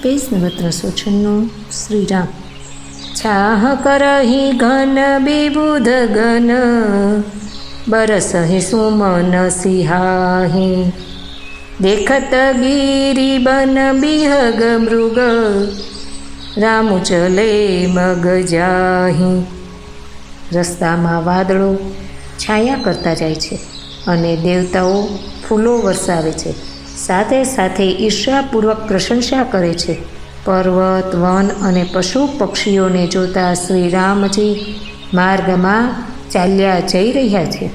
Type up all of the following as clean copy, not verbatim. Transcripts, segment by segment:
Page number 396 Shri Ram. छाह करही घन विबुध गन, बरसहि सुमन सिहाहि। देखत गिरि बन बिहग मृग, राम चले मग जाहि। रस्तामां वादळो छाया करता जाय छे અને દેવતાઓ ફૂલો વરસાવે છે, સાથે સાથે ઈર્ષ્યાપૂર્વક પ્રશંસા કરે છે। પર્વત, વન અને પશુ પક્ષીઓને જોતા શ્રી રામજી માર્ગમાં ચાલ્યા જઈ રહ્યા છે।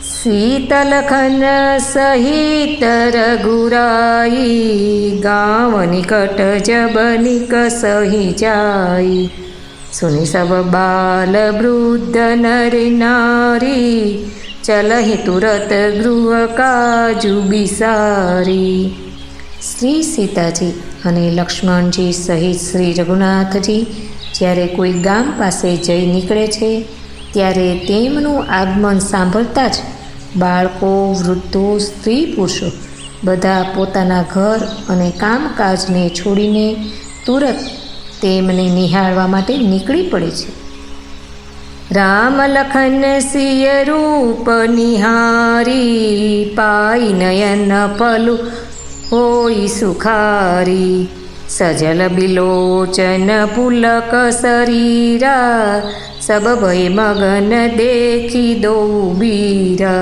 સીતલખન સહિત રઘુરાઈ, ગાંવ નિકટ જબ નિકસહિ જાઈ। સુની સબ બાલ વૃદ્ધ નર નારી, ચલहि तुरत गृह काजू बिसारी। श्री सीताजी અને લક્ષ્મણજી સહિત શ્રી રઘુનાથજી જ્યારે કોઈ ગામ પાસે જઈ નીકળે છે ત્યારે તેમનું આગમન સાંભળતા જ બાળકો, વૃદ્ધો, સ્ત્રી પુરુષો બધા પોતાના ઘર અને કામકાજને છોડીને તુરત તેમને નિહાળવા માટે નીકળી પડે છે। राम लखन सिय रूप निहारी, पाई नयन पलु होई सुखारी। सजल बिलोचन पुलक शरीरा, सब भय मगन देखी दो बीरा।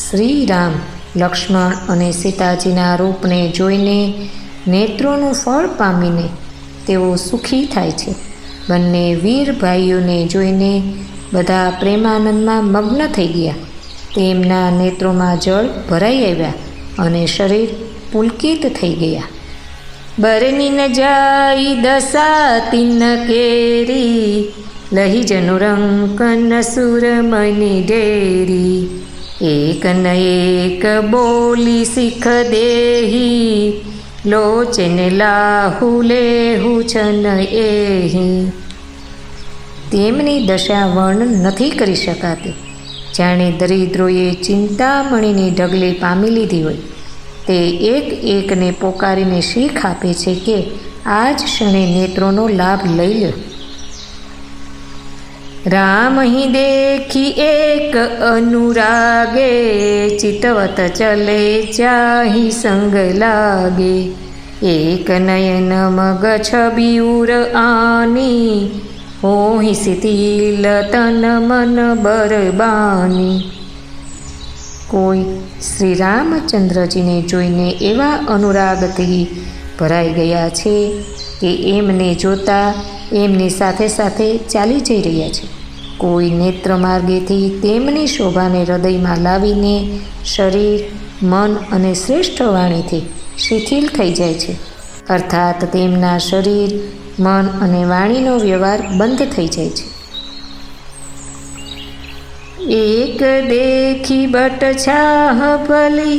श्री राम, लक्ष्मण અને સીતાજીના રૂપને જોઈને નેત્રોનું ફળ પામીને તેઓ સુખી થાય છે। બંને વીર ભાઈઓને જોઈને બધા પ્રેમાનંદમાં મગ્ન થઈ ગયા। તેમના નેત્રોમાં જળ ભરાઈ આવ્યા અને શરીર પુલકિત થઈ ગયા। બરની ન જાય દશા તિન કેરી, લહી જનુરંકન સુરમની ડેરી। એક ન એક બોલી શીખ દેહી, લોચન લાહુ લેહુ છન એહી। તેમની દશા વર્ણન નથી કરી શકાતી। જાણે દરિદ્રોએ ચિંતામણીની ઢગલી પામી લીધી હોય। તે એક એકને પોકારીને શીખ આપે છે કે આ જ ક્ષણે નેત્રોનો લાભ લઈ લો। राम ही देखी एक अनुरागे, चितवत चले जाहि संग लागे। एक नयन मग छबिउर आनी, होहि शिथिल तन मन बरबानी। કોઈ શ્રી રામચંદ્રજીને જોઈને એવા અનુરાગથી ભરાઈ ગયા છે કે એમને જોતા એમની સાથે સાથે ચાલી જઈ રહ્યા છે। કોઈ નેત્ર માર્ગેથી તેમની શોભાને હૃદયમાં લાવીને શરીર, મન અને શ્રેષ્ઠ વાણીથી શિથિલ થઈ જાય છે, અર્થાત તેમના શરીર, મન અને વાણીનો વ્યવહાર બંધ થઈ જાય છે। એક દેખી બટ છાહ ભલી,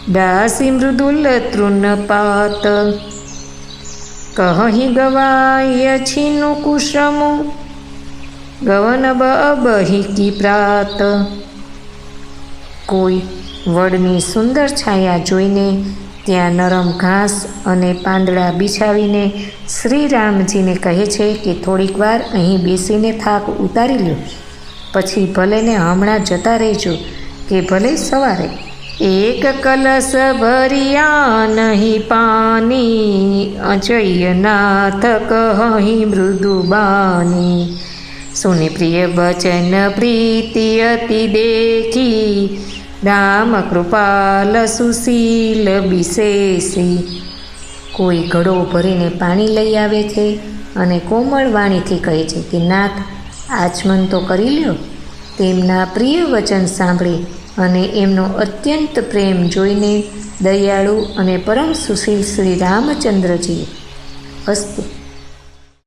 દાસી મૃદુલ તૃણપાત। કહી ગવાય છીનું કુસમું, ગવન બહી કી પ્રાત। કોઈ વડની સુંદર છાયા જોઈને ત્યાં નરમ ઘાસ અને પાંદડા બિછાવીને શ્રી રામજીને કહે છે કે થોડીક વાર અહીં બેસીને થાક ઉતારી લો, પછી ભલે ને હમણાં જતા રહેજો કે ભલે સવારે। एक कलश भरिया नहीं पानी, अजय नाथ कहि मृदुबानी। सुनि प्रिय वचन प्रीति अति देखी, राम कृपाल सुशील विशेषी। કોઈ ઘડો ભરીને પાણી લઈ આવે છે અને કોમળ વાણીથી કહે છે કે નાથ આચમન તો કરી લ્યો। તેમના પ્રિય વચન સાંભળી અને એમનો અત્યંત પ્રેમ જોઈને દયાળુ અને પરમ સુશીલ શ્રી રામચંદ્રજીએ અસ્તુ